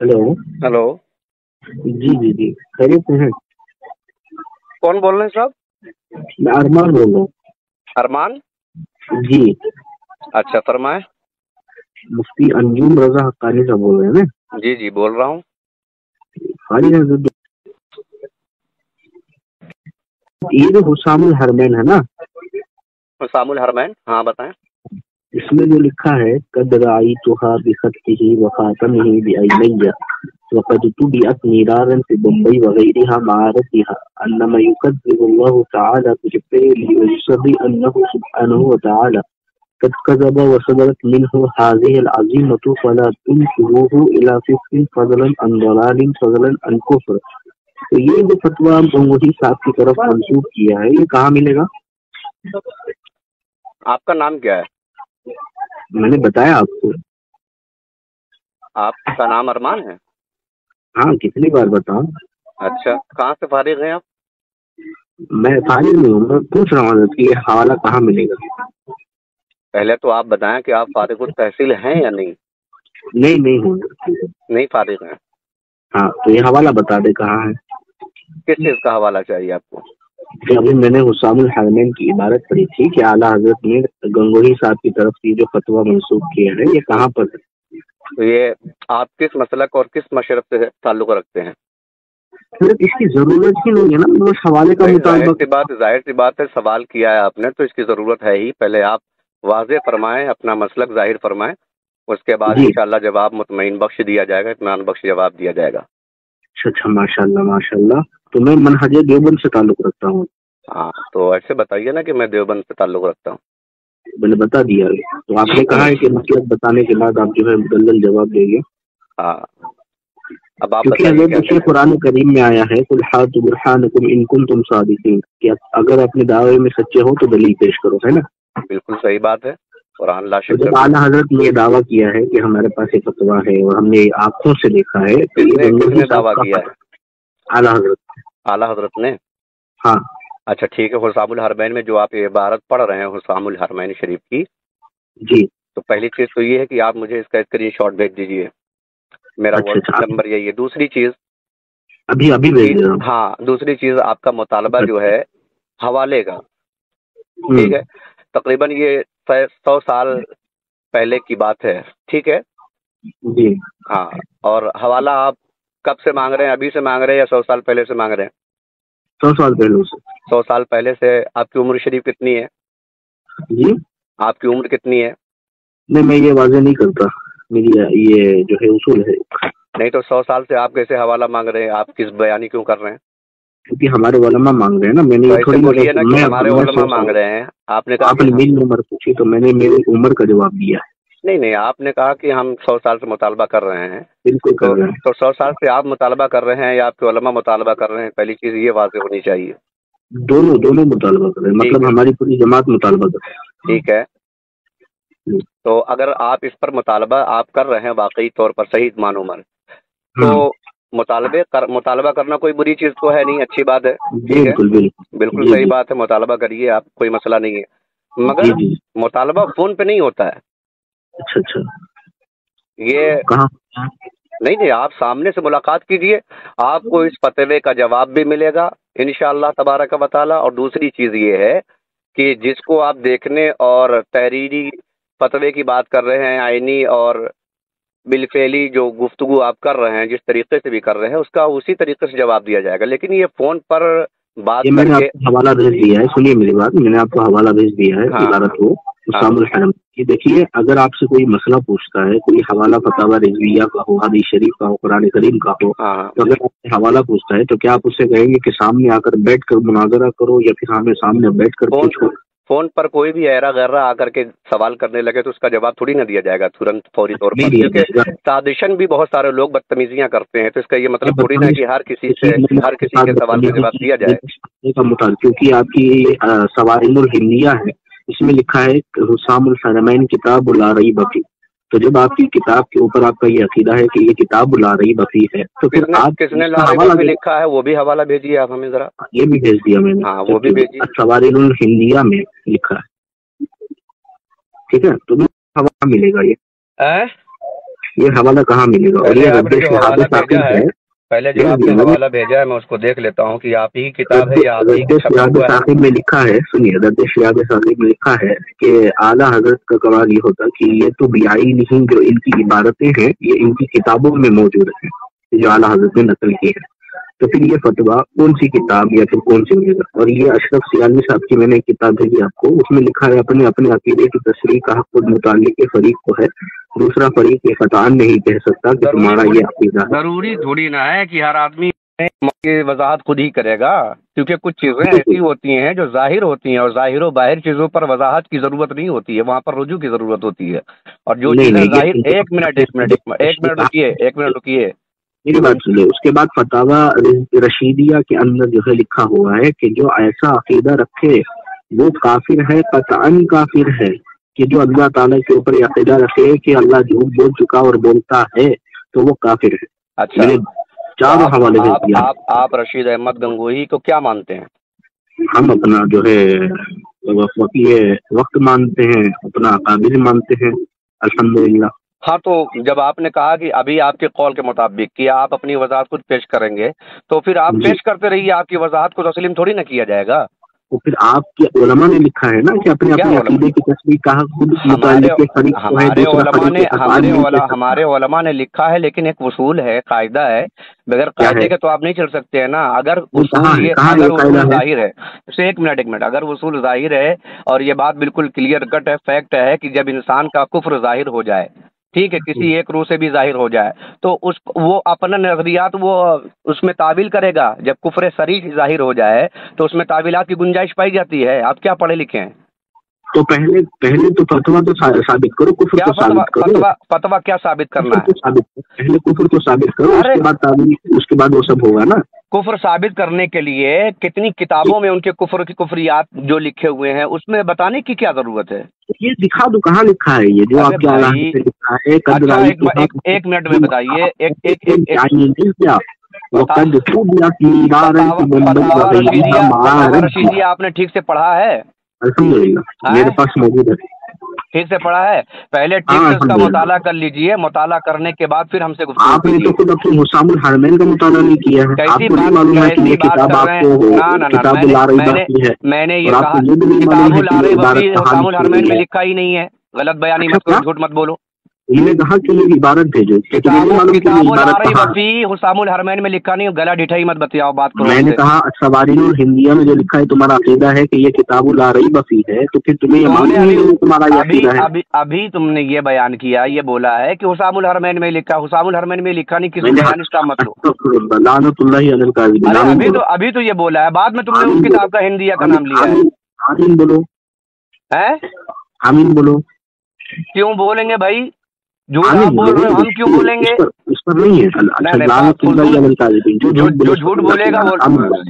Hello. Hello. जी जी जी, खैरियत से हैं? कौन बोल रहे हैं साहब? मैं अरमान बोल रहा हूँ। अरमान। जी। अच्छा, फरमाए। मुफ्ती अंजुम रजा हक्कानी साहब बोल रहे हैं ना? जी जी, बोल रहा हूँ। खाली है जो ये जो हुसामुल हरमैन है ना, हुसामुल हरमैन, हाँ बताएं। इसमें जो लिखा है कद राअयतुहा बिखत्तिही व खातमिही बिअयनैया वक़द तुबिअत मिरारन फी बम्बई व गैरिहा मआरतिहा अन्नमा युकद्दिबुल्लाहु तआला बिफ़िअलिही व युसर्रि अन्नहु सुब्हानहु व तआला قد كذب وصدرت منه هذه العزيمة فلا تنسبوه إلى فسق فضلا عن ضلال فضلا عن كفر. تو یہ جو فتویٰ گنگوہی صاحب کی طرف منسوخ کیا ہے یہ کہاں ملے گا؟ आपका नाम क्या है? मैंने बताया आपको। आपका नाम अरमान है? हाँ, कितनी बार बताऊं? अच्छा, कहाँ से फारिग हैं आप? मैं फारिग नहीं हूँ, मैं पूछ रहा हूँ कि ये हवाला कहाँ मिलेगा। पहले तो आप बताएं कि आप फारिग तहसील हैं या नहीं। नहीं हूँ। नहीं फारिग हैं? हाँ, तो ये हवाला बता दे कहाँ है। किस चीज़ का हवाला चाहिए आपको? कि अभी मैंने हुसामुल हरमैन की इबारत पढ़ी थी कि आला हजरत ने गंगोही साहब की तरफ से जो फतवा मंसूख किया है ये कहाँ पर है। तो ये आप किस मसलक और किस मशरब से ताल्लुक़ रखते हैं? फिर इसकी जरूरत ही नहीं है ना, बस हवाले का मुताबिक। जाहिर सी बात है, सवाल किया है आपने तो इसकी ज़रूरत है ही। पहले आप वाज़े फरमाएं, अपना मसलक जाहिर फरमाएं, उसके बाद जी। इंशाअल्लाह जवाब मुतमईन बख्श दिया जाएगा, इत्मीनान बख्श जवाब दिया जाएगा। अच्छा, माशाल्लाह माशाल्लाह। तो मैं मनहज देवबंद से ताल्लुक रखता हूँ। हाँ, तो ऐसे बताइए ना कि मैं देवबंद से ताल्लुक़ रखता हूँ। मैंने बता दिया। तो आपने कहा है कि मतलब बताने के बाद आप जो है मुदल्लल जवाब देंगे। हाँ, अब आप क्योंकि बताइए अगर क्या देखिए कहना है। कुरान करीम में आया है कुल हातु बुरहानकुम इन कुंतुम सादिकीन, कि अगर अपने दावे में सच्चे हो तो दलील पेश करो, है ना। बिल्कुल सही बात है। कुरान ला तो शक जब आला हजरत ने ये दावा किया है कि हमारे पास एक फतवा है और हमने आंखों से देखा है, तो ये किसने गंगोही किसने साहब दावा का किया है? आला हजरत। आला हजरत ने? हाँ अच्छा ठीक है। हुसामुल हरमैन में जो आप ये इबारत पढ़ रहे हैं हुसामुल हरमैन शरीफ की, जी। तो पहली चीज़ तो ये है कि आप मुझे इसका स्क्रीनशॉट भेज दीजिए, मेरा अच्छा व्हाट्सएप नंबर यही है। दूसरी चीज़, अभी अभी भेज दे रहा हूँ। हाँ, दूसरी चीज़ आपका मुतालबा जो है हवाले का, ठीक है, तकरीबन ये 100 साल पहले की बात है, ठीक है। जी। हाँ, और हवाला आप कब से मांग रहे हैं? अभी से मांग रहे हैं या 100 साल पहले से मांग रहे हैं? 100 साल पहले से। 100 साल पहले से। आपकी उम्र शरीफ कितनी है? जी। आपकी उम्र कितनी है? नहीं, मैं ये वाजे नहीं करता, मेरी ये जो है उसूल है। नहीं तो 100 साल से आप कैसे हवाला मांग रहे हैं? आप किस बयानी क्यों कर रहे हैं? क्योंकि हमारे उलमा मांग रहे हैं ना, मैंने तो ये ऐसे थोड़ी बोलिए ना कि मैं हमारे उलमा मांग रहे हैं। आपने कहा आपने कि मेरी उम्र पूछी तो मैंने मेरी उम्र का जवाब दिया है। नहीं, आपने कहा कि हम 100 साल से मुतालबा कर रहे हैं। बिल्कुल कर रहे हैं। तो 100 साल से आप मुतालबा कर रहे हैं या आपके उलमा मुतालबा कर रहे हैं? पहली चीज़ ये वाज़ेह होनी चाहिए। दोनों मुतालबा कर रहे हैं, मतलब हमारी पूरी जमात मुतालबा कर रहे हैं। ठीक है, तो अगर आप इस पर मुतालबा आप कर रहे हैं वाकई तौर पर सही मानो मन, तो मुतालबा करना कोई बुरी चीज़ तो है नहीं, अच्छी बात है। ठीक है, बिल्कुल सही बात है, मुतालबा करिए आप, कोई मसला नहीं है। मगर मुतालबा फोन पे नहीं होता है। अच्छा, ये कहाँ? नहीं, आप सामने से मुलाकात कीजिए, आपको इस फतवे का जवाब भी मिलेगा इंशाअल्लाह तबारक व तआला। और दूसरी चीज़ ये है कि जिसको आप देखने और तहरीरी फतवे की बात कर रहे हैं, आईनी और बिलफेली जो गुफ्तगू आप कर रहे हैं, जिस तरीके से भी कर रहे हैं, उसका उसी तरीके से जवाब दिया जाएगा। लेकिन ये फ़ोन पर बात मैंने करके, आपको हवाला भेज दिया है, सुनिए मेरी बात, मैंने आपको हवाला भेज दिया है। इबारत हो हुसामुल हरम की। देखिए, अगर आपसे कोई मसला पूछता है, कोई हवाला फतावा रिजविया का हो, हदीस शरीफ का हो, कुरान करीम का हो, तो अगर आपसे हवाला पूछता है तो क्या आप उससे कहेंगे कि सामने आकर बैठ कर मुनाजरा करो या फिर हमें सामने बैठ कर पूछो? फोन पर कोई भी ऐरा गैरा आकर के सवाल करने लगे तो उसका जवाब थोड़ी ना दिया जाएगा तुरंत फौरी तौर पर, क्योंकि साजिशन भी बहुत सारे लोग बदतमीजियां करते हैं। तो इसका ये मतलब थोड़ी ना कि हर किसी के सवाल का जवाब दिया जाए। क्योंकि आपकी सवाइनुल हिंदिया है, इसमें लिखा है हुसामुल हरमैन किताब ला रही बफी। तो जब आपकी किताब के ऊपर आपका ये अकीदा है कि ये किताब ला रही बफी है, तो फिर आप किसने ला रही बफी लिखा है वो भी हवाला भेजिए आप हमें जरा। ये भी भेज दिया मैंने। हाँ, वो भी भेजिए। सवाइनुल हिंदिया में लिखा है, ठीक है। तो हवाला मिलेगा ये। یہ حوالہ کہاں ملے گا؟ اور پہلے یہ آپ رد نے جو شہاب حوالہ ثاقب بھیجا ہے، پہلے جو آپ نے حوالہ بھیجا ہے میں اس کو دیکھ لیتا ہوں کہ آپ ہی کی کتاب ہے یا آپ ہی رد کی چھپا شہاب ہوا ہے۔ ثاقب میں لکھا ہے، سنیے، رد شہاب ثاقب میں لکھا ہے کہ اعلیٰ حضرت کا قرار یہ ہوتا کہ یہ تو بیائی نہیں، جو ان کی عبارتیں ہیں یہ ان کی کتابوں میں موجود ہیں جو اعلیٰ حضرت نے نقل کی ہے، تو پھر یہ فتویٰ کون سی کتاب یا پھر کون سی ملے گا؟ اور یہ اشرف سیالوی صاحب کی میں نے کتاب بھیجی آپ کو، اس میں لکھا ہے اپنے عقیدے کی تصریح کا حق خود متعلق کے فریق کو ہے، دوسرا فریق یہ قطعاً نہیں کہہ سکتا کہ تمہارا یہ عقیدہ ہے۔ ضروری تھوڑی نہ ہے کہ ہر آدمی کی وضاحت خود ہی کرے گا، کیونکہ کچھ چیزیں ایسی ہوتی ہیں جو ظاہر ہوتی ہیں، اور ظاہر و باہر چیزوں پر وضاحت کی ضرورت نہیں ہوتی ہے، وہاں پر رجوع کی ضرورت ہوتی ہے، اور جو نہیں چیزیں نہیں، ظاہر یہ ایک منٹ رکیے میری بات سنیے، اس کے بعد فتاوی رشیدیہ کے اندر جو ہے لکھا ہوا ہے کہ جو ایسا عقیدہ رکھے وہ کافر ہے، قطعاً کافر ہے، کہ جو اللہ تعالیٰ کے اوپر یہ عقیدہ رکھے کہ اللہ جھوٹ بول چکا اور بولتا ہے تو وہ کافر ہے۔ اچھا، میں نے چاروں حوالے بھیج دیا۔ آپ رشید احمد گنگوہی کو کیا مانتے ہیں؟ ہم اپنا جو ہے وقت مانتے ہیں، اپنا قابل مانتے ہیں، الحمدللہ۔ ہاں، تو جب آپ نے کہا کہ ابھی آپ کے قول کے مطابق کہ آپ اپنی وضاحت خود پیش کریں گے، تو پھر آپ جی، پیش کرتے رہیے، آپ کی وضاحت کو تسلیم تھوڑی نہ کیا جائے گا۔ تو پھر آپ کے علماء نے لکھا ہے نا کہ اپنے عقیدے کی تصویر کہا خود متعلق کے فریق کو ہے، دوسرا فریق کے افعال نہیں کہہ سکتا۔ ہمارے علماء نے لکھا ہے، لیکن ایک اصول ہے، قاعدہ ہے، بغیر قاعدے کے تو آپ نہیں چل سکتے ہیں نا۔ اگر اصول ظاہر ہے، ایک منٹ، اگر اصول ظاہر ہے اور یہ بات بالکل کلیئر کٹ ہے، فیکٹ ہے کہ جب انسان کا کفر ظاہر ہو جائے، ٹھیک ہے، کسی ایک روح سے بھی ظاہر ہو جائے، تو وہ اپنا نظریات وہ اس میں تعویل کرے گا۔ جب کفر صریح ظاہر ہو جائے تو اس میں تعویلات کی گنجائش پائی جاتی ہے۔ آپ کیا پڑھے لکھے ہیں؟ تو پہلے تو فتویٰ تو ثابت کرو، کفر تو ثابت کرو۔ فتویٰ کیا ثابت کرنا ہے؟ پہلے کفر تو ثابت کرو، اس کے بعد تعویل، اس کے بعد وہ سب ہوگا نا۔ کفر ثابت کرنے کے لیے کتنی کتابوں میں ان کے کفر کی کفریات جو لکھے ہوئے ہیں اس میں بتانے کی کیا ضرورت ہے؟ یہ دکھا دو کہاں لکھا ہے، یہ جو آپ کے اعلیٰ سے لکھا ہے۔ اچھا، ایک منٹ میں بتائیے، رشیدیہ آپ نے ٹھیک سے پڑھا ہے؟ الحمدللہ میرے پاس موجود ہے، ٹھیک سے پڑھا ہے؟ پہلے ٹھیک سے اس کا مطالعہ کر لیجئے، مطالعہ کرنے کے بعد پھر ہم سے گفتگو آپ نے تو خود اپنے حسام الحرمین کا مطالعہ نہیں کیا ہے، آپ کو نہیں معلوم ہے کہ یہ کتاب آپ کو کتاب العریبہ کی ہے، میں نے یہ کہا کتاب العریبہ حسام الحرمین میں لکھا ہی نہیں ہے، غلط بیانی مت کرو، جھوٹ مت بولو۔ انہوں نے کہا کہ یہ عبارت بھیجو، کتاب العریبہ فی حسام الحرمین میں لکھا نہیں، گلا ڈھٹائی مت بتاؤ، بات کرو۔ میں نے کہا سوارین الہندیہ میں جو لکھا ہے تمہارا عقیدہ ہے کہ یہ کتاب العریبہ فی ہے، تو پھر تمہیں یہ معلوم نہیں تمہارا یہ عقیدہ ہے۔ ابھی تم نے یہ بیان کیا، یہ بولا ہے کہ حسام الحرمین میں لکھا، حسام الحرمین میں لکھا نہیں، کس بیان اس کا مطلب؟ لعنت اللہ علی الکاذبین۔ ابھی تو یہ بولا ہے، بعد میں تم نے اس کتاب کا ہندیہ کا نام لیا ہے۔ آمین بولو، آمین بولو۔ کیوں بولیں گے بھائی؟ جھوٹ آپ بول رہے ہو، ہم کیوں بولیں گے؟ اس پر نہیں ہے، لعنت اللہ علی الکاذبین۔ جو جھوٹ بولے گا وہ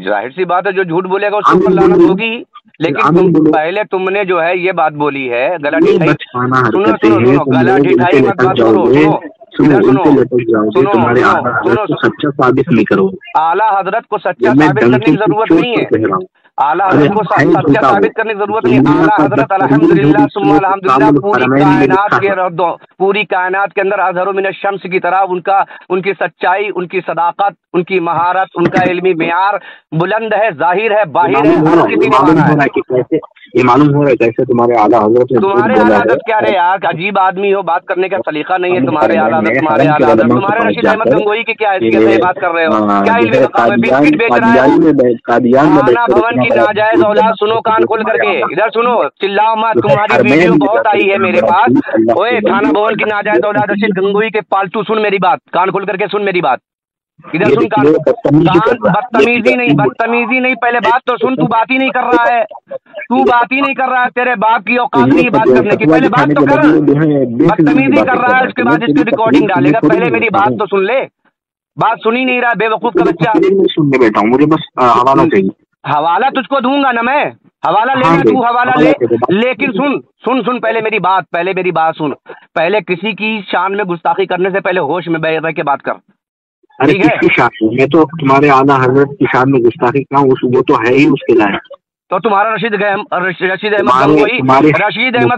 ظاہر سی بات ہے، جو جھوٹ بولے گا اس کے اوپر لعنت ہوگی، لیکن پہلے تم نے جو ہے یہ بات بولی ہے، گلا ڈھٹائی، سنو، گلا ڈھٹائی مت بات کرو، سچا ثابت نہیں کرو۔ اعلیٰ حضرت کو سچا ثابت کرنے کی ضرورت نہیں ہے، اعلیٰ حضرت کو سچا ثابت کرنے کی ضرورت نہیں۔ اعلیٰ حضرت الحمدللہ ثم الحمدللہ پوری کائنات کے اندر اظہر من الشمس کی طرح ان کی سچائی، ان کی صداقت، ان کی مہارت، ان کا علمی معیار بلند ہے، ظاہر ہے، باہر ہے، ہر کسی نے مانا ہے۔ یہ معلوم ہو رہا ہے کیسے تمہارے اعلیٰ حضرت نے تمہارے اعلیٰ حضرت کیا رہے یار، عجیب آدمی ہو، بات کرنے کا سلیقہ نہیں ہے تمہارے اعلیٰ حضرت، تمہارے اعلیٰ حضرت، تمہارے رشید احمد گنگوہی کی کیا حیثیت ہے بات کر رہے ہو؟ کیا علم مقام ہے؟ بسکٹ بیچ رہا ہے خانہ بھون کی ناجائز اولاد۔ سنو کان کھول کر کے، ادھر سنو، چلاؤ مت، تمہاری ویڈیو بہت آئی ہے میرے پاس۔ اوے خانہ بھون کی ناجائز اولاد رشید گنگوہی کے پالتو، سن میری بات، کان کھول کر کے سن میری بات، ادھر سن کان۔ بدتمیزی نہیں، پہلے بات تو سن، تو بات ہی نہیں کر رہا ہے، تیرے باپ کی اوقات نہیں بات کرنے کی، پہلے بات تو کر۔ بدتمیزی کر رہا ہے، اس کے بعد اس کی ریکارڈنگ ڈالے گا، پہلے میری بات تو سن لے۔ بات سنی نہیں رہا، بے وقوف کا بچہ۔ سننے بیٹھا ہوں، مجھے بس حوالہ چاہیے۔ حوالہ تجھ کو دوں گا نا میں، حوالہ لے لے، تو حوالہ لے، لیکن سن پہلے میری بات سن۔ پہلے کسی کی شان میں گستاخی کرنے سے پہلے ہوش میں بیٹھ رہ کے بات کر، ٹھیک ہے؟ کس کی شان میں؟ میں تو تمہارے اعلیٰ حضرت کی شان میں گستاخی کروں، وہ تو ہے ہی اس کے لائق۔ تو تمہارا رشید احمد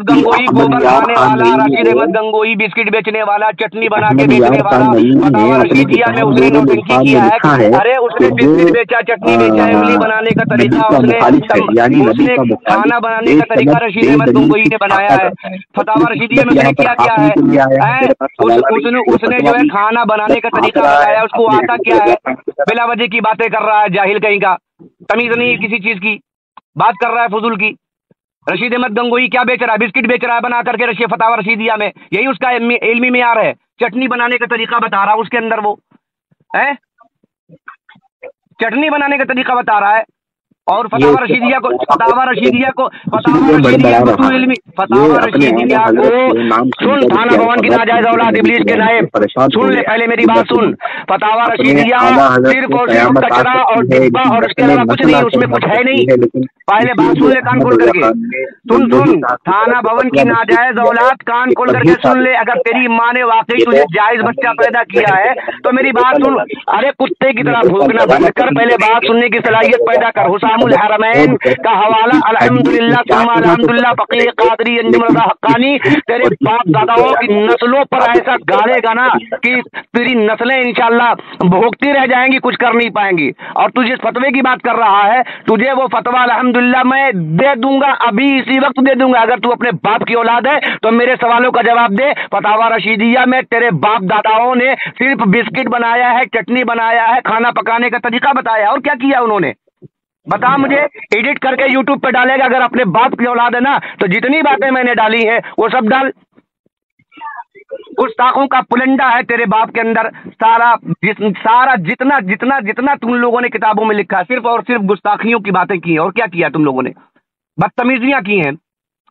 گنگوئی گوبر کھانے والا، رشید احمد گنگوئی بسکٹ بیچنے والا، چٹنی بنا کے بیچنے والا، فتاوی رشیدیہ میں اس نے نوٹنکی کیا ہے. ارے اس نے بسکٹ بیچا، چٹنی بیچا، املی بنانے کا طریقہ اس نے کھانا بنانے کا طریقہ رشید احمد گنگوئی نے بنایا ہے. فتاوی رشیدیہ میں اس نے کیا کیا ہے، اس نے جو ہے کھانا بنانے کا طریقہ بتایا، اس کو آتا کیا ہے. بلا وجہ کی باتیں کر رہا ہے، جاہل کہیں کا، تمیز نہیں کسی چیز کی، بات کر رہا ہے فضول کی. رشید احمد گنگوئی کیا بیچ رہا ہے؟ بسکٹ بیچ رہا ہے بنا کر کے رشید فتاوی رشیدیہ میں. یہی اس کا علمی معیار ہے. چٹنی بنانے کا طریقہ بتا رہا اس کے اندر، وہ ہے چٹنی بنانے کا طریقہ بتا رہا ہے. اور فتاوی رشیدیہ کو سن، تھانہ بھون کی ناجائز اولاد ابلیس کے نائب، سن لے پہلے میری بات سن. فتاوی رشیدیہ صرف اور صرف کچرا اور ڈبہ اور اس کے علاوہ کچھ نہیں، اس میں کچھ ہے نہیں. پہلے بات سن لے کان کھول کر کے، سن تھانہ بھون کی ناجائز اولاد، کان کھول کر کے سن لے. اگر تیری ماں نے واقعی تجھے جائز بچہ پیدا کیا ہے تو میری بات سن. ارے کتے کی طرح بھونکنا بند کر، پہلے بات سننے کی صلاحیت پیدا کر. حسام الحرمین کا حوالہ الحمدللہ ثم الحمدللہ فقیر قادری انجم رضا حقانی تیرے باپ داداؤں کی نسلوں پر ایسا گاڑے گا نا کہ تیری نسلیں انشاءاللہ بھوکتی رہ جائیں گی، کچھ کر نہیں پائیں گی. اور تجھے اس فتوے کی بات کر رہا ہے، تجھے وہ فتویٰ الحمدللہ میں دے دوں گا، ابھی اسی وقت دے دوں گا. اگر تو اپنے باپ کی اولاد ہے تو میرے سوالوں کا جواب دے. فتاوی رشیدیہ میں تیرے باپ داداؤں نے صرف بسکٹ بنایا ہے، چٹنی بنایا ہے، کھانا پکانے کا طریقہ بتایا. اور کیا کیا انہوں نے بتا مجھے. ایڈٹ کر کے یوٹیوب پہ ڈالے گا. اگر اپنے باپ کی اولاد ہے نا تو جتنی باتیں میں نے ڈالی ہیں وہ سب ڈال. گستاخوں کا پلنڈا ہے تیرے باپ کے اندر. سارا جتنا تم لوگوں نے کتابوں میں لکھا، صرف اور صرف گستاخیوں کی باتیں کی ہیں. اور کیا کیا تم لوگوں نے؟ بدتمیزیاں کی ہیں.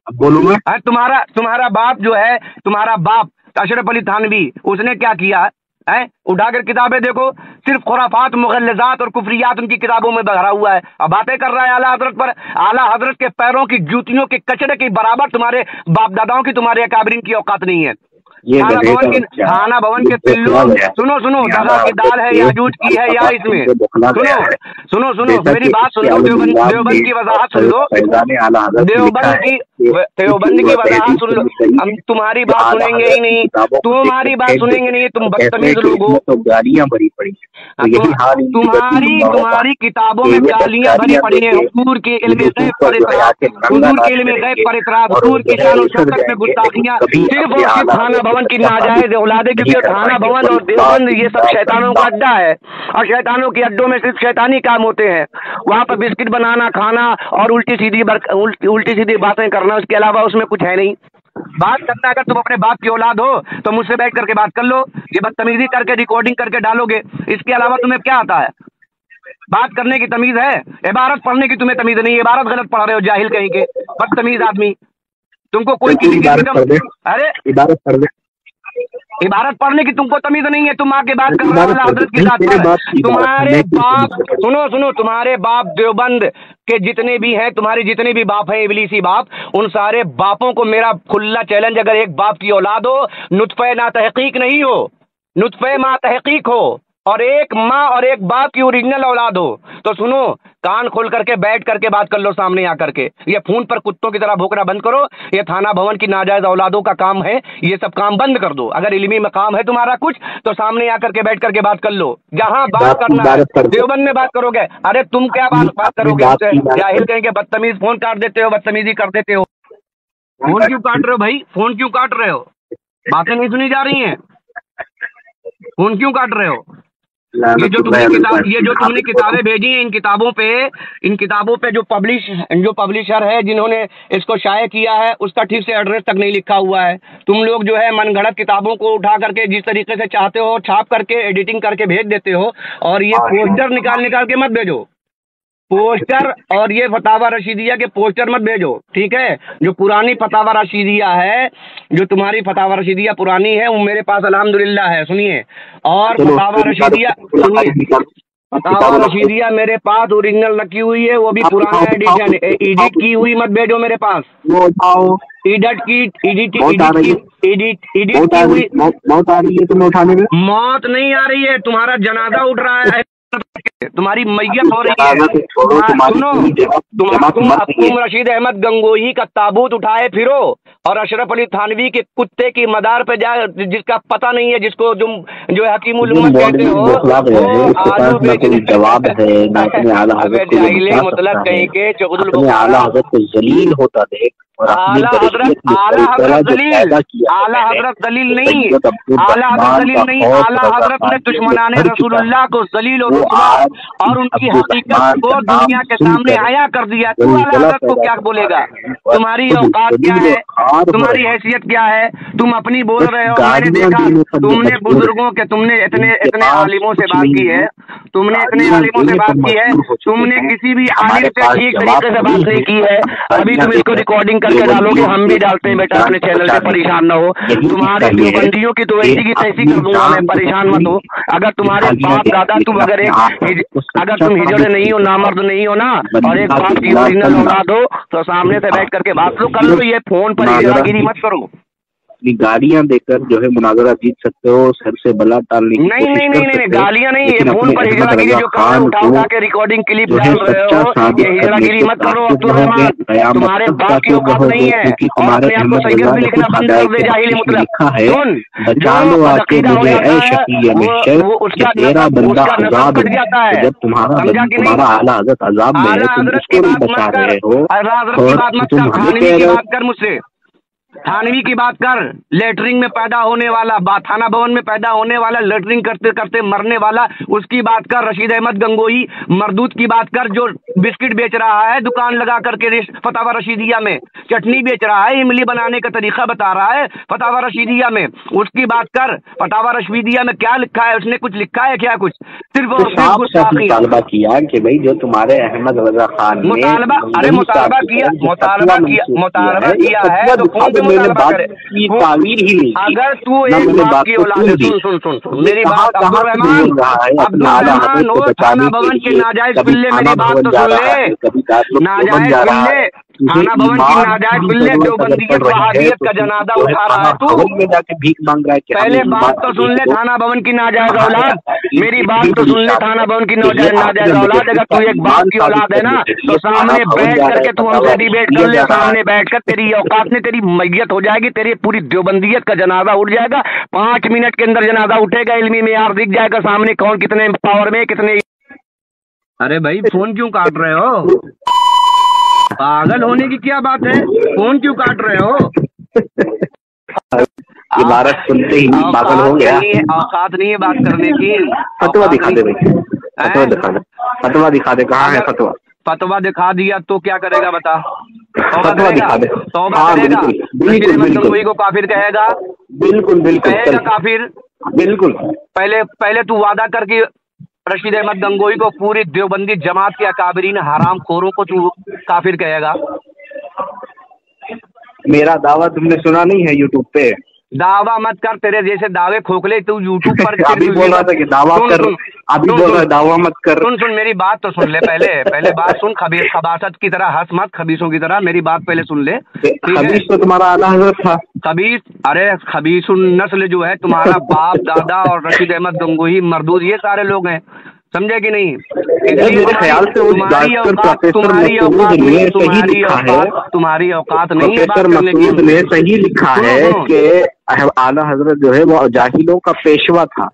بولوں تمہارا باپ جو ہے، تمہارا باپ اشرف علی تھانوی، اس نے کیا کیا ہے؟ اٹھا کر کتابیں دیکھو، صرف خرافات، مغلظات اور کفریات ان کی کتابوں میں بھرا ہوا ہے. اب باتیں کر رہا ہے اعلیٰ حضرت پر. اعلیٰ حضرت کے پیروں کی جوتیوں کے کچڑے کے برابر تمہارے باپ داداؤں کی، تمہارے اکابرین کی اوقات نہیں ہے. تھانہ بھون کے پلوں، سنو دغا کی دال ہے یا جوت کی ہے یا اس میں، سنو میری بات سن لو. دیوبند کی وضاحت سن لو، دیوبند کی وضاحت سن لو. ہم تمہاری بات سنیں گے ہی نہیں، تم بدتمیز لوگ ہو. تمہاری کتابوں میں گالیاں بھری پڑی ہیں. حضور کے علم غیب پر اطراف، حضور کی شان و شوکت میں گستاخیاں، صرف اور صرف تھانہ بھون کی ناجائز اولاد ہے. کیونکہ تھانہ بھون اور دیوبند یہ سب شیطانوں کا اڈا ہے، اور شیطانوں کے اڈوں میں صرف شیطانی کام ہوتے ہیں. وہاں پر بسکٹ بنانا، کھانا اور الٹی سیدھی باتیں کرنا، اس کے علاوہ اس میں کچھ ہے نہیں. بات کرنا اگر تم اپنے باپ کی اولاد ہو تو مجھ سے بیٹھ کر کے بات کر لو. یہ بدتمیزی کر کے ریکارڈنگ کر کے ڈالو گے، اس کے علاوہ تمہیں کیا آتا ہے؟ بات کرنے کی تمیز ہے؟ عبارت پڑھنے کی تمہیں تمیز نہیں، عبارت غلط پڑھ رہے ہو، جاہل کہیں کے بدتمیز آدمی. تم کو کوئی کسی ارے عبارت پڑھنے کی تم کو تمیز نہیں ہے. تم آ کے بات کر رہے ہو حضرت کی ذات پر. تمہارے باپ، سنو تمہارے باپ دیوبند کے جتنے بھی ہیں، تمہارے جتنے بھی باپ ہیں ابلیسی باپ، ان سارے باپوں کو میرا کھلا چیلنج، اگر ایک باپ کی اولاد ہو، نطفہ نا تحقیق نہیں ہو، نطفہ ما تحقیق ہو، اور ایک ماں اور ایک باپ کی اوریجنل اولاد ہو، تو سنو، کان کھول کر کے بیٹھ کر کے بات کر لو سامنے آ کر کے. یہ فون پر کتوں کی طرح بھوکنا بند کرو. یہ تھانہ بھون کی ناجائز اولادوں کا کام ہے، یہ سب کام بند کر دو. اگر علمی مقام ہے تمہارا کچھ تو سامنے آ کر کے بیٹھ کر کے بات کر لو. جہاں بات کرنا ہے دیوبند میں بات کرو گے. ارے تم کیا بات کرو گے؟ جاہل کہیں گے بدتمیز. فون کاٹ دیتے ہو، بدتمیزی کر دیتے ہو. فون کیوں کاٹ رہے ہو بھائی؟ فون کیوں کاٹ رہے ہو؟ باتیں نہیں سنی جا رہی ہیں؟ فون کیوں کاٹ رہے ہو؟ یہ جو تم نے کتابیں بھیجی ہیں، ان کتابوں پہ جو پبلشر ہے، جنہوں نے اس کو شائع کیا ہے، اس کا ٹھیک سے ایڈریس تک نہیں لکھا ہوا ہے. تم لوگ جو ہے من گھڑت کتابوں کو اٹھا کر کے جس طریقے سے چاہتے ہو چھاپ کر کے ایڈیٹنگ کر کے بھیج دیتے ہو. اور یہ پوسٹر نکال کے مت بھیجو، پوسٹر، اور یہ فتاوی رشیدیہ کے پوسٹر مت بھیجو، ٹھیک ہے؟ جو پرانی فتاوی رشیدیہ ہے، جو تمہاری فتاوی رشیدیہ پرانی ہے، وہ میرے پاس الحمدللہ ہے. سنیے، اور فتاوی رشیدیہ میرے پاس اوریجنل رکھی ہوئی ہے، وہ بھی پرانا ایڈیشن، ایڈٹ کی ہوئی مت بھیجو میرے پاس. ایڈٹ کی ہوئی موت نہیں آ رہی ہے، تمہارا جنازہ اٹھ رہا ہے. تمہاری میت ہو رہی ہے. سنو, تم رشید احمد گنگوہی کا تابوت اٹھائے پھرو اور اشرف علی تھانوی کے کتے کی مدار پہ جا, جس کا پتہ نہیں ہے, جس کو تم جو حکیم الامت کہتے ہو, آلو بیچنے جواب ہے نہ مطلب کہیں کے چغد اعلیٰ حضرت کو ذلیل ہوتا دیکھ. اعلیٰ حضرت دلیل نہیں, اعلیٰ حضرت نے دشمنان رسول اللہ کو ذلیل و رسوا اور ان کی حقیقت کو دنیا کے سامنے عیاں کر دیا. تو اعلیٰ حضرت کو کیا بولے گا؟ تمہاری اوقات کیا ہے, تمہاری حیثیت کیا ہے؟ تم اپنی بول رہے ہو. میں نے دیکھا تم نے بزرگوں کے, تم نے اتنے عالموں سے بات کی ہے, تم نے اتنے عالموں سے بات کی ہے, تم نے کسی بھی عالم سے ٹھیک طریقے سے بات نہیں کی ہے. ابھی تم اس کو ریکارڈنگ کر کے ڈالو گے, ہم بھی ڈالتے ہیں بیٹا اپنے چینل سے, پریشان نہ ہو. تمہاری دیوبندیوں کی تو ایسی کی تیسی کر دوں گا میں, پریشان مت ہو. اگر تمہارے باپ دادا تم اگر تم ہجڑے نہیں ہو, نامرد نہیں ہو نا, اور ایک باپ کی اوریجنل اولاد ہو تو سامنے سے بیٹھ کر کے بات لو, کر لو. یہ فون پر ہجڑاگیری مت کرو. گاڑیاں دے کر جو ہے مناظرہ جیت سکتے ہو, سر سے بلا ٹالنے کی کوشش کر سکتے ہو. گالیاں نہیں, یہ فون پر ہجڑاگیری جو اٹھا کے ریکارڈنگ کلپ ڈال رہے ہو, یہ ہجڑاگیری مت کرو. تمہارے باپ کی اوقات نہیں ہے, اور اپنے آپ کو سید بھی لکھنا بند کر دے. جاہل مطلب وہ اس کا نسب کٹ جاتا ہے. تمہارا اعلیٰ حضرت عذاب میں ہے, تم اس کو بھی بتا رہے ہو. تھانوی کی بات کر, مجھ سے تھانوی کی بات کر. لیٹرنگ میں پیدا ہونے والا, تھانہ بھون میں پیدا ہونے والا, لیٹرنگ کرتے کرتے مرنے والا, اس کی بات کر. رشید احمد گنگوہی مردود کی بات کر, جو بسکٹ بیچ رہا ہے دکان لگا کر کے فتاوی رشیدیہ میں, چٹنی بیچ رہا ہے, املی بنانے کا طریقہ بتا رہا ہے فتاوی رشیدیہ میں, اس کی بات کر. فتاوی رشیدیہ میں کیا لکھا ہے؟ اس نے کچھ لکھا ہے کیا؟ کچھ صرف مطالبہ کیا کہ بھائی جو تمہارے احمد رضا خان نے مطالبہ کیا ہے تو کون میں نے بات کی تعمیر ہی نہیں. اگر تو ایک باپ کی اولاد ہے, سن میری بات. عبدالرحمان تھانہ بھون کے ناجائز پلے, میری بات تو سن لے. ناجائز پلے, تھانہ بھون کی ناجائز پلے دیوبندیت وہابیت کا جنازہ اٹھا رہا ہے تو بھیک مانگ رہا ہے. پہلے بات تو سن لے, تھانہ بھون کی ناجائز اولاد, میری بات تو سن لے. تھانہ بھون کی ناجائز اولاد, اگر تو ایک باپ کی اولاد ہے نا تو سامنے بیٹھ کر کے تو ہم سے ڈیبیٹ کر لے. سامنے بیٹھ کر تیری اوقات میں تیری میت ہو جائے گی, تیری پوری دیوبندیت کا جنازہ اٹھ جائے گا. 5 منٹ کے اندر جنازہ اٹھے گا, علمی معیار دکھ جائے گا سامنے, کون کتنے پاور میں کتنے. ارے بھائی فون کیوں کاٹ رہے ہو؟ پاگل ہونے کی کیا بات ہے, فون کیوں کاٹ رہے ہو؟ عبارت سنتے ہی پاگل ہو گیا. اوقات نہیں ہے بات کرنے کی. فتوا دکھا دے بھائی, فتوا دکھا دے, کہاں ہے فتوا؟ فتوا دکھا دیا تو کیا کرے گا بتا؟ فتوا دکھا دے. گنگوہی کو کافر کہے گا؟ بالکل کہے گا کافر. بالکل. پہلے تو وعدہ کر کے رشید احمد گنگوہی کو پوری دیوبندی جماعت کے اکابرین حرام خوروں کو تو کافر کہے گا. میرا دعویٰ تم نے سنا نہیں ہے یوٹیوب پہ؟ دعویٰ مت کر, تیرے جیسے دعوے کھوکھلے تو یوٹیوب پر ابھی بول رہا تھا کہ دعویٰ کر, ابھی بول رہا ہے دعویٰ مت کر. سن میری بات تو سن لے, پہلے بات سن. خباثت کی طرح ہنس مت, خبیثوں کی طرح میری بات پہلے سن لے. خبیث تو تمہارا اعلیٰ حضرت تھا. خبیث, ارے خبیث النسل جو ہے تمہارا باپ دادا اور رشید احمد گنگوہی مردود, یہ سارے لوگ ہیں, سمجھے کہ نہیں؟ میرے خیال سے تمہاری اوقات نہیں ہے. پروفیسر مسعود نے صحیح لکھا ہے کہ اعلیٰ حضرت جو ہے وہ جاہلوں کا پیشوا تھا.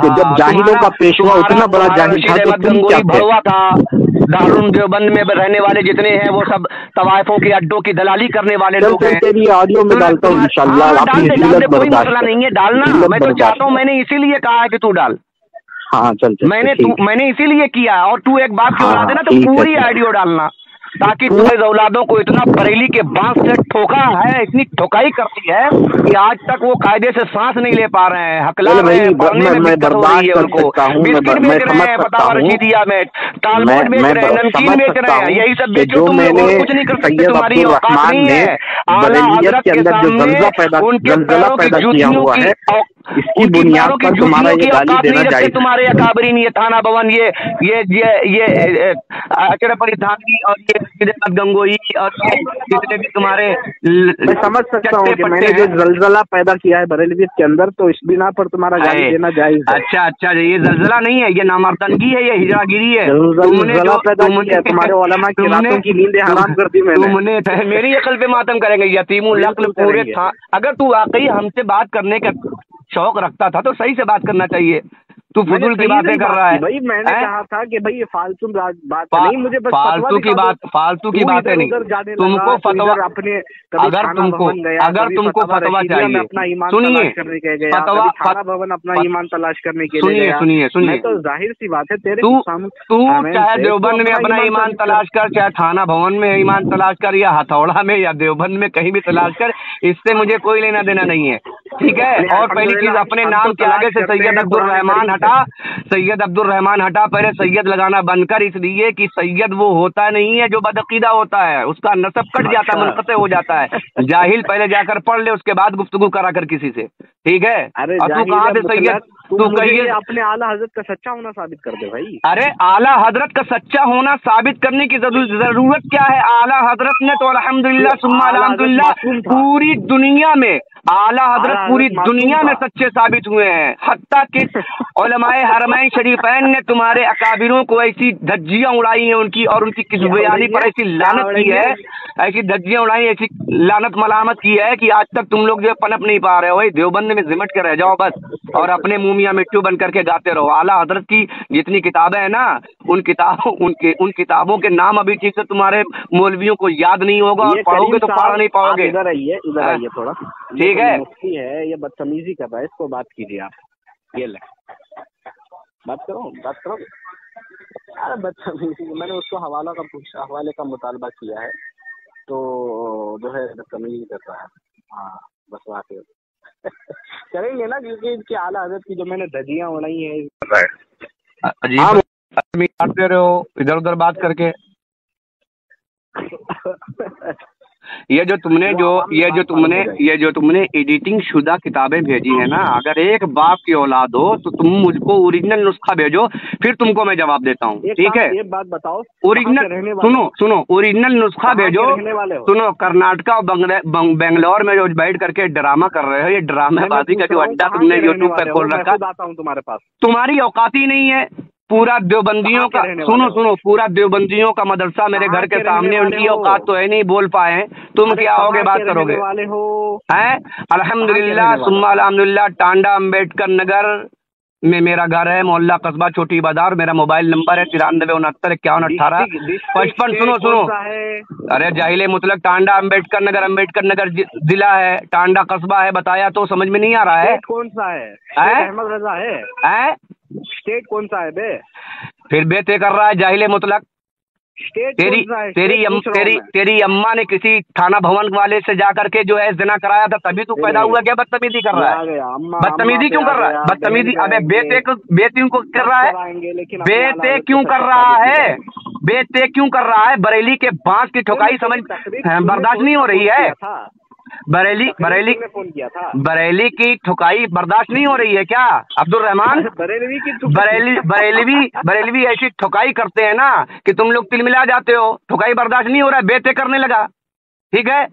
کہ جب جاہلوں کا پیشوا اتنا بڑا جاہل تھا تو تم کیا تھا؟ دارالعلوم دیوبند میں رہنے والے جتنے ہیں وہ سب طوائفوں کے اڈوں کی دلالی کرنے والے لوگ ہیں. تیری آڈیو میں ڈالتا ہوں انشاءاللہ. کوئی مسئلہ نہیں ہے ڈالنا, میں تو چاہتا ہوں, میں نے اسی لیے کہا ہے کہ تو ڈال. ہاں چل, میں نے اسی لیے کیا, اور تو ایک بات کی اولاد ہے نا تو پوری آڈیو ڈالنا, تاکہ تمہیں اولادوں کو اتنا بریلی کے بانس سے ٹھوکا ہے, اتنی ٹھوکائی کرتی ہے کہ آج تک وہ قاعدے سے سانس نہیں لے پا رہے ہیں. حقلا میں برداشت کر سکتا ہوں. بسکٹ بیچ رہے ہیں فتاوی رشیدیہ میں, تالمود بیچ رہے ہیں, نمکین بیچ رہے ہیں, یہی سب بیچو. تم لوگ کچھ نہیں کر سکتے, تمہاری اوقات نہیں ہے. اعلیٰ حضرت کے سامنے ان کے پیروں کی جوتیوں کی इसकी उनकी बुनियाद पैरों की पर तुम्हारा जूतियों ये की गाली औकात देना नहीं रखते जायज है। तुम्हारे अकाबरीन, ये थाना भवन, ये अशरफ अली थानवी और ये रशीद अहमद गंगोई और ये जितने भी तुम्हारे मैं समझ सकता हूँ कि मैंने जो जलजला पैदा किया है बरेलवियत के अंदर, तो इस बिना पर तुम्हारा गाली देना जायज है। अच्छा अच्छा, ये जलजला नहीं है, ये नामर्दनगी है, ये हिजरागिरी है। जलजला पैदा किया है, तुम्हारे उलमा की रातों की नींदें हराम कर दी मैंने। तुमने मेरी अकल पे मातम करेंगे यतीमुल अक्ल पूरे था। अगर तू वाकई हमसे बात करने का शौक रखता था तो सही से बात करना चाहिए। तू फजूल की बातें कर रहा है भाई। मैंने कहा था कि भाई ये फालतू बात नहीं, मुझे बस फालतू की बातें नहीं, तुमको फतवा अपने अगर तुमको फतवा चाहिए, अपना ईमान सुनिए, तलाश करने के गया, थाना भवन अपना ईमान तलाश करने के लिए गया। सुनिए, तो जाहिर सी बात है तेरे तू चाहे देवबंद में अपना ईमान तलाश कर, चाहे थाना भवन में ईमान तलाश कर, या हथौड़ा में या देवबंद में कहीं भी तलाश कर, इससे मुझे कोई लेना देना नहीं है, ठीक है। और पहली चीज, अपने नाम के आगे से सैयद अब्दुल रहमान हटा, सैयद अब्दुल रहमान हटा, पहले सैयद लगाना बंद कर, इसलिए कि सैयद वो होता नहीं है जो बदअकीदा होता है, उसका नसब कट जाता है, मुनक़ते हो जाता है। जाहिल पहले जाकर पढ़ ले, उसके बाद गुफ्तगू करा कर किसी से, ठीक है। और तू कहाँ से सैयद, तू कहिए अपने आला हजरत का सच्चा होना साबित कर दे भाई। अरे आला हजरत का सच्चा होना साबित करने की जरूरत क्या है? आला हजरत ने तो अल्हम्दुलिल्लाह सुम्मा अल्हम्दुलिल्लाह पूरी दुनिया में, आला हजरत पूरी दुनिया में सच्चे साबित हुए हैं। हत्ता कि उलमाए हरमैन शरीफैन ने तुम्हारे अकाबिरों को ऐसी धज्जियां उड़ाई हैं उनकी, और उनकी किस्म-ए-बयानी पर ऐसी लानत की है, ऐसी धज्जियां उड़ाई, ऐसी लानत मलामत की है कि आज तक तुम लोग जो पनप नहीं पा रहे हो। भाई देवबंद में सिमट के रह जाओ बस, और अपने मुंह मियां मिट्टू बन करके गाते रहो। आला हजरत की जितनी किताबें हैं ना, उन किताबों के नाम अभी ठीक से तुम्हारे मौलवियों को याद नहीं होगा, और पढ़ोगे तो पढ़ नहीं पाओगे। इधर आइए थोड़ा, ठीक है। मुफ्ती है, ये बदतमीजी कर रहा है, इसको बात कीजिए आप। ये ले बात करो। अरे बदतमीजी, मैंने उसको हवाले का मुतालबा किया है, तो जो है बदतमीजी कर रहा है। हाँ बस वाकई करेंगे ना, क्योंकि इनकी आला हजरत की जो मैंने धज्जियां उड़ाई है। अजीब बात दे रहे हो इधर उधर बात करके। ये जो तुमने एडिटिंग शुदा किताबें भेजी है ना, अगर एक बाप की औलाद हो तो तुम मुझको ओरिजिनल नुस्खा भेजो, फिर तुमको मैं जवाब देता हूँ, ठीक है। एक बात बताओ, ओरिजिनल सुनो ओरिजिनल नुस्खा भेजो। सुनो, कर्नाटका और बेंगलोर में जो बैठ करके ड्रामा कर रहे हो, ये ड्रामेबाजी का जो अड्डा तुमने यूट्यूब पे खोल रखा, तुम्हारे पास तुम्हारी औकात ही नहीं है। पूरा देवबंदियों का सुनो पूरा देवबंदियों का मदरसा मेरे घर के सामने, उनकी औकात तो है नहीं, बोल पाए। तुम क्या होगे, बात करोगे हैं? अल्हम्दुलिल्लाह सुम्मा अल्हम्दुलिल्लाह, टांडा अम्बेडकर नगर में मेरा घर है, मोहल्ला कस्बा छोटी बाजार। मेरा मोबाइल नंबर है 9369511855। सुनो अरे जाहिले मुतलक, टांडा अम्बेडकर नगर जिला है, टांडा कस्बा है, बताया तो समझ में नहीं आ रहा है? कौन सा है? अहमद रजा है? स्टेट कौन सा है बे? फिर बेते कर रहा है जाहिले मुतलक। तेरी अम्मा ने किसी थाना भवन वाले से जाकर के जो है ज़िना कराया था, तभी तू पैदा हुआ क्या? बदतमीजी कर रहा है। बदतमीजी क्यों कर रहा है? बदतमीजी अबे बेते क्यों कर रहा है? बेते क्यों कर रहा है? बेते क्यों कर रहा है? बरेली के बांस की ठोकाई समझ बर्दाश्त नहीं हो रही है? बरेली की ठुकाई बर्दाश्त नहीं हो रही है क्या अब्दुल रहमान? बरेलवी ऐसी ठुकाई करते हैं ना कि तुम लोग तिलमिला जाते हो। ठुकाई बर्दाश्त नहीं हो रहा है, बेते करने लगा, ठीक है।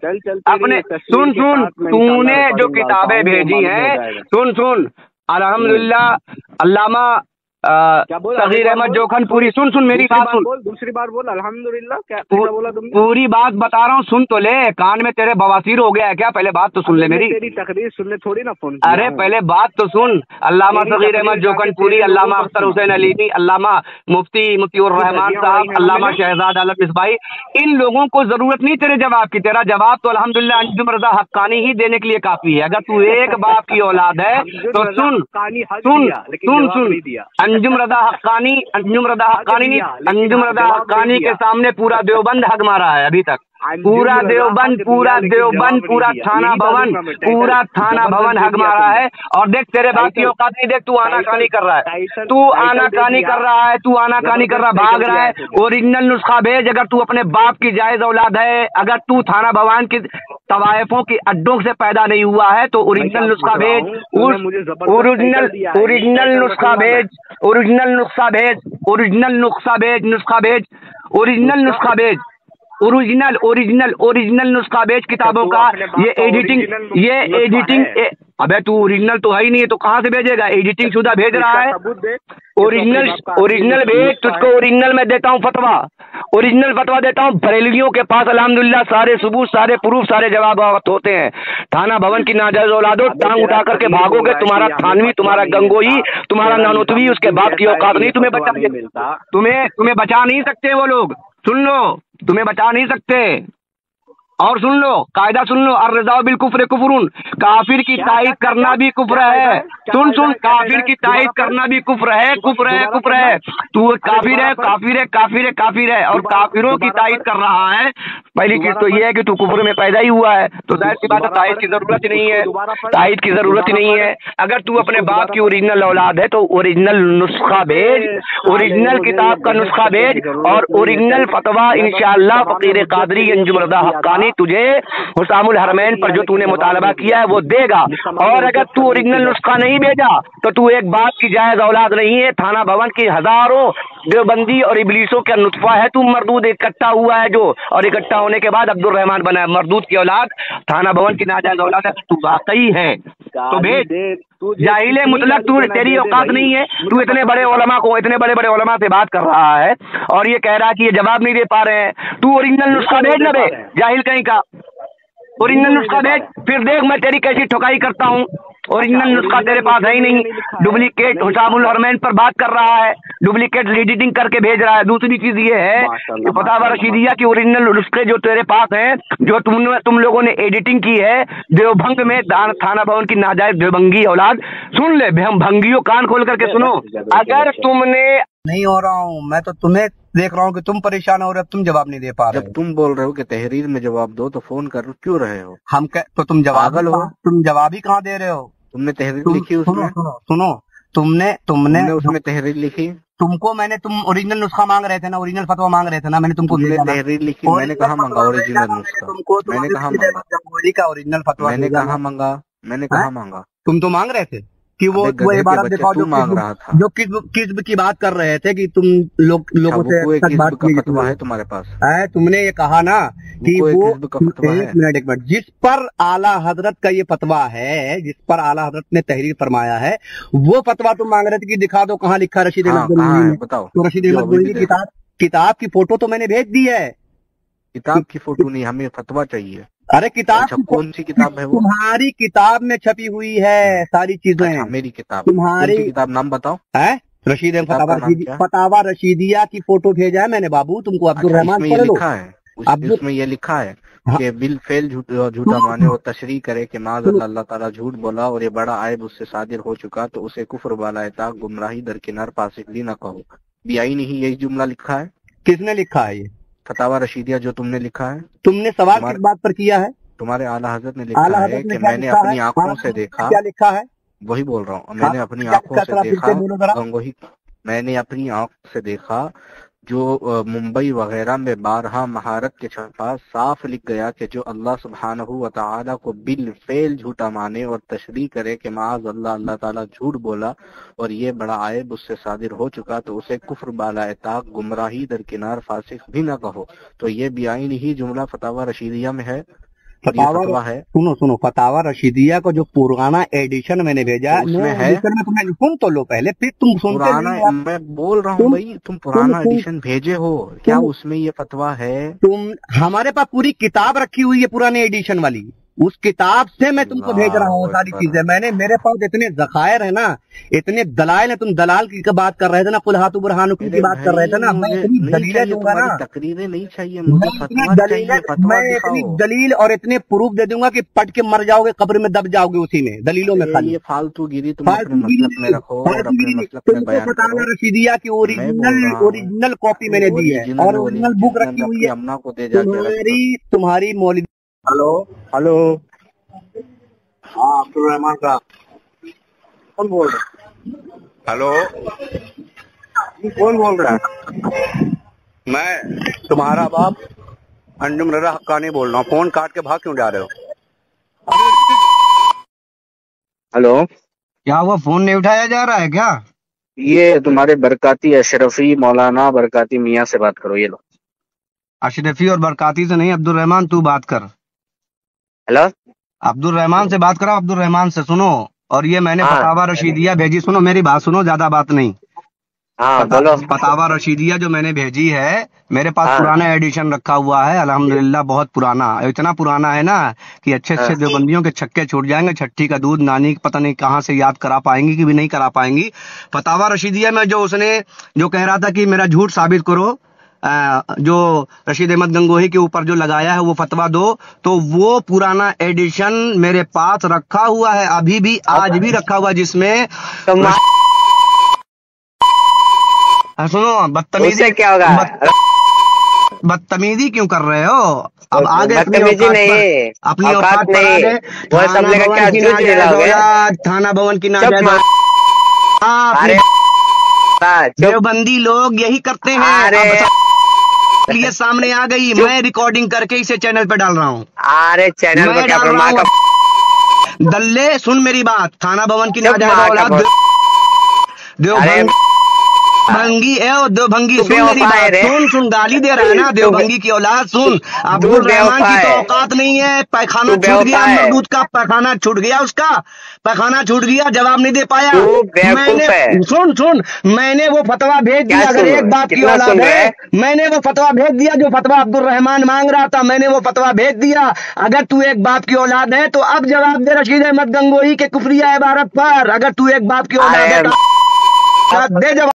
अपने सुन तूने जो किताबें भेजी हैं, सुन अल्हम्दुलिल्लाह अल्लामा सगीर अहमद जोखनपुरी, सुन मेरी बात सुन, दूसरी बार बोल। अल्हम्दुलिल्लाह क्या बोला तुमने? पूरी बात बता रहा हूँ, सुन तो ले। कान में तेरे बवासीर हो गया है क्या? पहले बात तो सुन ले मेरी। तेरी तकरीर सुनने थोड़ी ना फोन। अरे पहले बात तो सुन। अल्लामा सगीर अहमद जोखनपुरी, अल्लामा अख्तर हुसैन अलीमी, अल्लामा मुफ्तीउर रहमान साहब, अल्लामा शहजाद आलम मिसबाही, इन लोगों को जरूरत नहीं तेरे जवाब की। तेरा जवाब तो अल्हम्दुलिल्लाह अंजुम रजा हक्कानी ही देने के लिए काफी है। अगर तू एक बाप की औलाद है तो सुन अंजुम रजा हक्कानी के सामने पूरा देवबंद हक मारा है अभी तक। पूरा देवबंद पूरा थाना भवन हक मारा है। और देख तेरे बाप की औकात नहीं, देख तू आनाकानी कर रहा है, भाग रहा है। ओरिजिनल नुस्खा भेज, अगर तू अपने बाप की जायज औलाद है, अगर तू थाना भवन की तवायफों के अड्डों से पैदा नहीं हुआ है, तो ओरिजिनल नुस्खा भेज, ओरिजिनल नुस्खा भेज, ओरिजिनल नुस्खा भेज, ओरिजिनल नुस्खा भेज, नुस्खा भेज, ओरिजिनल नुस्खा भेज, ओरिजिनल ओरिजिनल ओरिजिनल नुस्खा भेज किताबों का। ये एडिटिंग अबे तू ओरिजिनल तो है ही नहीं है, तो कहाँ से भेजेगा? एडिटिंग शुदा भेज रहा है। ओरिजिनल भेज, तुझको ओरिजिनल में देता हूँ फतवा, ओरिजिनल फतवा देता हूँ। बरेलियों के पास अल्हम्दुलिल्लाह सारे सबूत, सारे प्रूफ, सारे जवाब होते हैं। थाना भवन की नाजायज औलादो, टांग उठा करके भागोगे, तुम्हारा थानवी, तुम्हारा गंगोई, तुम्हारा नानोतवी, उसके बाप की औकात नहीं तुम्हें बचा, तुम्हें बचा नहीं सकते वो लोग। सुन लो, तुम्हें बचा नहीं सकते। और सुन लो, कायदा सुन लो, अर्रज़ा बिल कुफ्र कुफ्रुन, काफिर की तायीद करना भी कुफ्र है। सुन, काफिर की तायीद करना भी कुफ्र है, कुफ्र है, कुफ्र है। तू काफिर है, काफिर है, काफिर है, काफिर है, और काफिरों की तायीद कर रहा है। पहली चीज तो ये है कि तू कुफ्र में पैदा ही हुआ है, तो जाहिर सी बात है तायीद की जरूरत ही नहीं है, तायीद की जरूरत ही नहीं है। अगर तू अपने बाप की ओरिजिनल औलाद है तो ओरिजिनल नुस्खा भेज, ओरिजिनल किताब का नुस्खा भेज, और ओरिजिनल फतवा इंशाअल्लाह फकीर कादरी अंजुम रज़ा हक्कानी तुझे हुसामुल हरमैन पर जो तूने मुतालबा किया है वो देगा। और अगर तू ओरिजिनल नुस्खा नहीं भेजा तो तू एक बाप की जायज औलाद नहीं है। थाना भवन की हजारों देवबंदी और इबलीसों का नुतफा है तू, मरदूद इकट्ठा हुआ है जो, और इकट्ठा होने के बाद अब्दुल रहमान बना है। मरदूद की औलाद थाना भवन की नाजायज औलाद है, तू वाकई है तो भेज। जाहिल मुतलक तू, तेरी औकात नहीं है। तू इतने बड़े उलमा को, इतने बड़े बड़े उलमा से बात कर रहा है और ये कह रहा है कि ये जवाब नहीं दे पा रहे हैं। तू ओरिजिनल नुस्खा भेज ना बे, जाहिल कहीं का। ओरिजिनल नुस्खा भेज, फिर देख मैं तेरी कैसी ठुकाई करता हूँ। ओरिजिनल नुस्खा तेरे पास है ही नहीं, डुप्लीकेट हुसामुल हरमैन पर बात कर रहा है, डुप्लीकेट एडिटिंग करके भेज रहा है। दूसरी चीज ये है कि फतवा रशीदिया की ओरिजिनल नुस्खे जो तेरे पास हैं, जो तुम लोगों ने एडिटिंग की है देवभंग में, थाना भवन की नाजायज देवभंगी औलाद। सुन ले हम भंगियों, कान खोल करके सुनो। अगर तुमने नहीं हो रहा हूँ मैं, तो तुम्हें देख रहा हूँ कि तुम परेशान हो रहे हो, तुम जवाब नहीं दे पा रहे। जब तुम बोल रहे हो कि तहरीर में जवाब दो तो फोन कर क्यों रहे हो? हम तो तुम जवाब हो, तुम जवाब ही कहाँ दे रहे हो? तुमने तहरीर लिखी उसमें? सुनो, तुमने उसमें तहरीर लिखी? तुम ओरिजिनल नुस्खा मांग रहे थे ना, ओरिजिनल फतवा मांग रहे थे ना, मैंने तुमको तहरीर लिखी। मैंने कहाँ मांगा ओरिजिनल नुस्खा? मैंने कहाँ मांगा का ओरिजिनल फतवा? मैंने कहाँ मांगा? तुम तो मांग रहे थे कि वो इबारत दिखाओ जो मांग रहा था, जो किस्ब की बात कर रहे थे कि तुम लोगों से बात का फतवा है तुम्हारे पास है। तुमने ये कहा ना कि वो एक मिनट जिस पर आला हजरत का ये फतवा है, जिस पर आला हजरत ने तहरीर फरमाया है, वो फतवा तुम मांग रहे थे कि दिखा दो कहाँ लिखा रशीद अहमद। बताओ। तो रशीद अहमद गोलवी की किताब की फोटो तो मैंने भेज दी है। किताब की फोटो नहीं, हमें फतवा चाहिए। अरे किताब कौन सी किताब है वो? तुम्हारी किताब में छपी हुई है सारी चीजें। अच्छा, मेरी किताब? तुम्हारी किताब नाम बताओ। है रशीद फतावा रशीदिया की फोटो भेजा है मैंने बाबू तुमको। अब्दुल रहमान लिखा है उसमें, ये लिखा है कि बिल फेल झूठा माने और तशरीह करे कि माज़अल्लाह अल्लाह ताला झूठ बोला और ये बड़ा आयब उससे सादिर हो चुका, तो उसे कुफ्र वाला ताक गुमराही दरकिनार फासिकली न कहो। बियाई नहीं यही जुमला लिखा है? किसने लिखा है ये? फतावा रशीदिया जो तुमने लिखा है। तुमने सवाल किस बात पर किया है? तुम्हारे आला हजरत ने लिखा है कि मैंने अपनी आंखों से देखा। क्या लिखा है? वही बोल रहा हूँ, मैंने अपनी आंखों से देखा। गंगोही, मैंने अपनी आंख से देखा जो मुंबई वगैरह में बारहा महारत के पास साफ लिख गया कि जो अल्लाह सुब्हानहू व तआला को बिल फेल झूठा माने और तशरीह करे कि माज़ अल्लाह ताला झूठ बोला और ये बड़ा आयब उससे सादिर हो चुका, तो उसे कुफ्र बाला ताक गुमराही दरकिनार फासिक भी न कहो। तो ये बेआईन ही जुमला फतावा रशीदिया में है। फतवा है। सुनो फतावा रशीदिया को जो पुराना एडिशन मैंने भेजा उसमें है। तुम्हें सुन तो लो पहले, फिर तुम सुनते नहीं। मैं बोल रहा हूँ भाई, तुम पुराना एडिशन भेजे हो क्या? उसमें ये फतवा है? हमारे पास पूरी किताब रखी हुई है पुराने एडिशन वाली, उस किताब से मैं तुमको भेज रहा हूँ सारी चीजें। मेरे पास इतने जखायर है ना, इतने दलाइल है। तुम दलाल की बात कर रहे थे ना, कुलहातु बुरहानुकुम की बात कर रहे थे ना। मैं इतनी दलीलें दूंगा ना, तकरीरें नहीं चाहिए, मैं इतनी दलील और इतने प्रूफ दे दूंगा कि पट के मर जाओगे, कब्र में दब जाओगे उसी में, दलीलों में। खाली ये फालतू गिरी तुम अपने मसलक में रखो और अपने मसलक में बयान करो। रशीदिया की ओरिजिनल कॉपी मैंने दी है और ओरिजिनल बुक रखी हुई है। अम्मा को दे जाके तुम्हारी मौलवी। हेलो हाँ अब्दुल रहमान का कौन बोल रहा है? हेलो कौन बोल रहा है? मैं तुम्हारा बाप अंजुम रज़ा हक्कानी बोल रहा हूँ। फोन काट के भाग क्यों जा रहे हो? हेलो, क्या हुआ, फोन नहीं उठाया जा रहा है क्या? ये तुम्हारे बरकाती अशरफी मौलाना बरकाती मियाँ से बात करो। ये लो। अशरफी और बरकाती से नहीं, अब्दुल रहमान तू बात कर। हेलो, अब्दुल रहमान से बात करो, अब्दुल रहमान से। सुनो, और ये मैंने हाँ फतावा रशीदिया भेजी, सुनो मेरी बात सुनो, ज्यादा बात नहीं। हाँ बोलो। फतावा रशीदिया जो मैंने भेजी है, मेरे पास हाँ। पुराना एडिशन रखा हुआ है अल्हम्दुलिल्लाह, बहुत पुराना, इतना पुराना है ना कि अच्छे अच्छे देवबंदियों के छक्के छूट जाएंगे। छठी का दूध नानी पता नहीं कहाँ से याद करा पाएंगी कि भी नहीं करा पाएंगी। फतावा रशीदिया में जो उसने जो कह रहा था कि मेरा झूठ साबित करो, जो रशीद अहमद गंगोही के ऊपर जो लगाया है वो फतवा दो, तो वो पुराना एडिशन मेरे पास रखा हुआ है, अभी भी आज भी रखा हुआ है, जिसमें सुनो, बदतमीजी क्या होगा? बदतमीजी क्यों कर रहे हो? अब आगे बदतमीजी नहीं, अपनी औकात पर आ गए। वो सब लेकर क्या जूझ दिलाओगे? थाना भवन की चुप नाजायज देवबंदी लोग यही करते हैं। ये सामने आ गई, मैं रिकॉर्डिंग करके इसे चैनल पे डाल रहा हूँ। अरे चैनल मैं पर क्या डाल रहा माँ का हूँ। दल्ले सुन मेरी बात, थाना भवन की नाजायज औलाद देवभंगी है, और देवभंगी सुन मेरी बात, सुन गाली दे रहा है ना, देवभंगी की औलाद सुन। अब्दुल रहमान की तो औकात नहीं है, पैखाना छूट गया, मरदूत का पैखाना छूट गया, उसका पैखाना छूट गया, जवाब नहीं दे पाया। मैंने सुन मैंने वो फतवा भेज दिया, अगर एक बात की औलाद है, मैंने वो फतवा भेज दिया, जो फतवा अब्दुल रहमान मांग रहा था, मैंने वो फतवा भेज दिया। अगर तू एक बाप की औलाद है तो अब जवाब दे रशीद अहमद गंगोही के कुफरिया इबारत पर। अगर तू एक बाप की औलाद है दे जवाब।